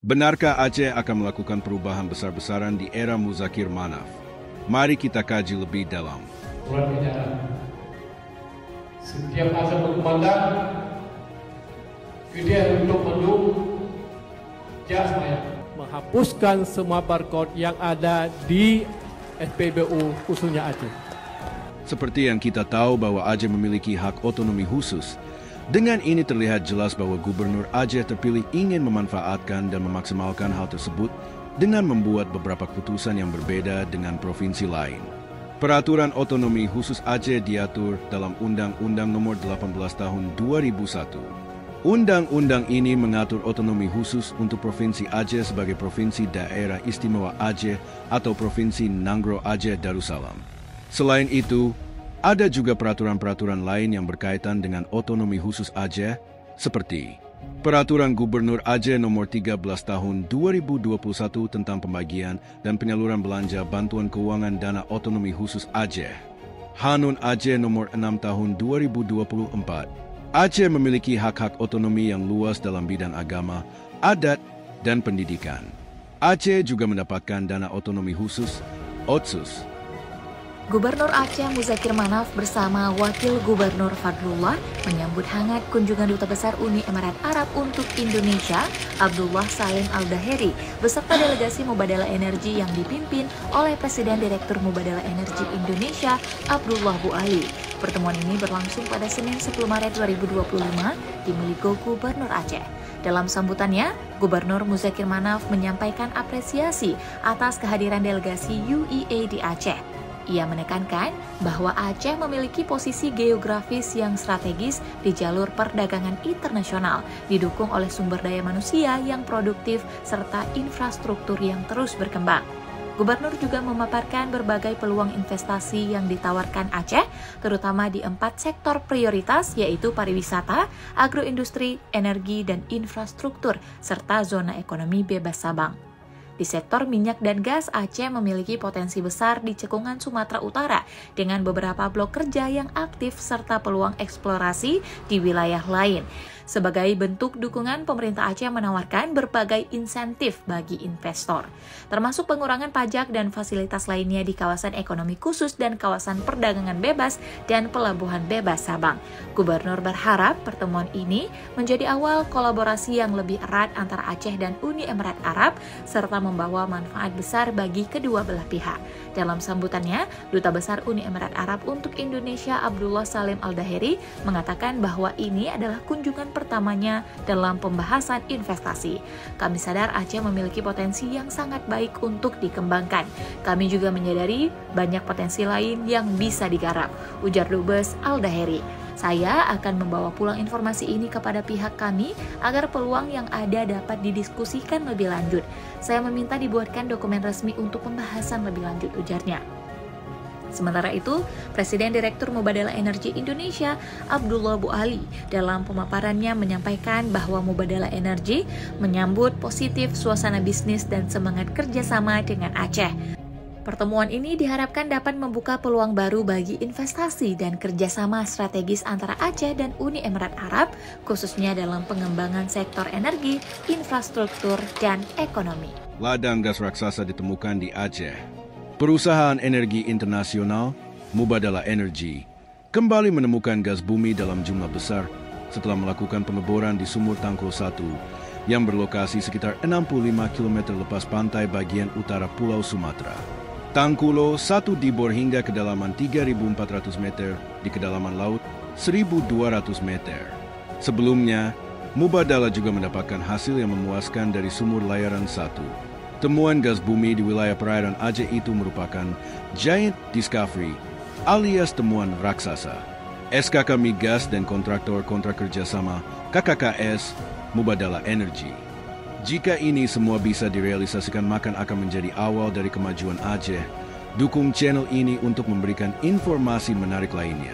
Benarkah Aceh akan melakukan perubahan besar-besaran di era Muzakir Manaf? Mari kita kaji lebih dalam. Surat edaran. Setiap azab berkumandang, kita untuk mendung jas maya. Menghapuskan semua barcode yang ada di SPBU khususnya Aceh. Seperti yang kita tahu bahwa Aceh memiliki hak otonomi khusus. Dengan ini terlihat jelas bahwa Gubernur Aceh terpilih ingin memanfaatkan dan memaksimalkan hal tersebut dengan membuat beberapa keputusan yang berbeda dengan provinsi lain. Peraturan otonomi khusus Aceh diatur dalam Undang-Undang Nomor 18 Tahun 2001. Undang-undang ini mengatur otonomi khusus untuk Provinsi Aceh sebagai Provinsi Daerah Istimewa Aceh atau Provinsi Nanggro Aceh Darussalam. Selain itu, ada juga peraturan-peraturan lain yang berkaitan dengan otonomi khusus Aceh, seperti Peraturan Gubernur Aceh Nomor 13 Tahun 2021 tentang pembagian dan penyaluran belanja bantuan keuangan dana otonomi khusus Aceh, Hanun Aceh Nomor 6 Tahun 2024. Aceh memiliki hak-hak otonomi yang luas dalam bidang agama, adat, dan pendidikan. Aceh juga mendapatkan dana otonomi khusus, Otsus. Gubernur Aceh Muzakir Manaf bersama Wakil Gubernur Fadlullah menyambut hangat kunjungan Duta Besar Uni Emirat Arab untuk Indonesia, Abdullah Salim Al-Daheri, beserta delegasi Mubadalah Energi yang dipimpin oleh Presiden Direktur Mubadalah Energi Indonesia, Abdullah Bu Ali. Pertemuan ini berlangsung pada Senin 10 Maret 2025 di Meligo Gubernur Aceh. Dalam sambutannya, Gubernur Muzakir Manaf menyampaikan apresiasi atas kehadiran delegasi UEA di Aceh. Ia menekankan bahwa Aceh memiliki posisi geografis yang strategis di jalur perdagangan internasional, didukung oleh sumber daya manusia yang produktif serta infrastruktur yang terus berkembang. Gubernur juga memaparkan berbagai peluang investasi yang ditawarkan Aceh, terutama di 4 sektor prioritas yaitu pariwisata, agroindustri, energi, dan infrastruktur, serta zona ekonomi bebas Sabang. Di sektor minyak dan gas, Aceh memiliki potensi besar di cekungan Sumatera Utara dengan beberapa blok kerja yang aktif serta peluang eksplorasi di wilayah lain. Sebagai bentuk dukungan, pemerintah Aceh menawarkan berbagai insentif bagi investor, termasuk pengurangan pajak dan fasilitas lainnya di kawasan ekonomi khusus dan kawasan perdagangan bebas dan pelabuhan bebas Sabang. Gubernur berharap pertemuan ini menjadi awal kolaborasi yang lebih erat antara Aceh dan Uni Emirat Arab, serta membawa manfaat besar bagi kedua belah pihak. Dalam sambutannya, Duta Besar Uni Emirat Arab untuk Indonesia Abdullah Salim Al-Daheri mengatakan bahwa ini adalah kunjungan pertamanya dalam pembahasan investasi. Kami sadar Aceh memiliki potensi yang sangat baik untuk dikembangkan. Kami juga menyadari banyak potensi lain yang bisa digarap, ujar Dubes Al-Daheri. Saya akan membawa pulang informasi ini kepada pihak kami agar peluang yang ada dapat didiskusikan lebih lanjut. Saya meminta dibuatkan dokumen resmi untuk pembahasan lebih lanjut, ujarnya. Sementara itu, Presiden Direktur Mubadalah Energi Indonesia, Abdullah Bu Ali, dalam pemaparannya menyampaikan bahwa Mubadalah Energi menyambut positif suasana bisnis dan semangat kerjasama dengan Aceh. Pertemuan ini diharapkan dapat membuka peluang baru bagi investasi dan kerjasama strategis antara Aceh dan Uni Emirat Arab, khususnya dalam pengembangan sektor energi, infrastruktur, dan ekonomi. Ladang gas raksasa ditemukan di Aceh. Perusahaan energi internasional, Mubadalah Energi, kembali menemukan gas bumi dalam jumlah besar setelah melakukan pengeboran di Sumur Tangkul 1 yang berlokasi sekitar 65 km lepas pantai bagian utara Pulau Sumatera. Tangkulo 1 dibor hingga kedalaman 3.400 meter di kedalaman laut 1.200 meter. Sebelumnya, Mubadalah juga mendapatkan hasil yang memuaskan dari sumur layaran 1. Temuan gas bumi di wilayah perairan Aceh itu merupakan Giant Discovery alias temuan raksasa. SKK Migas dan kontraktor kontrak kerjasama KKKS Mubadalah Energi. Jika ini semua bisa direalisasikan, maka akan menjadi awal dari kemajuan Aceh. Dukung channel ini untuk memberikan informasi menarik lainnya.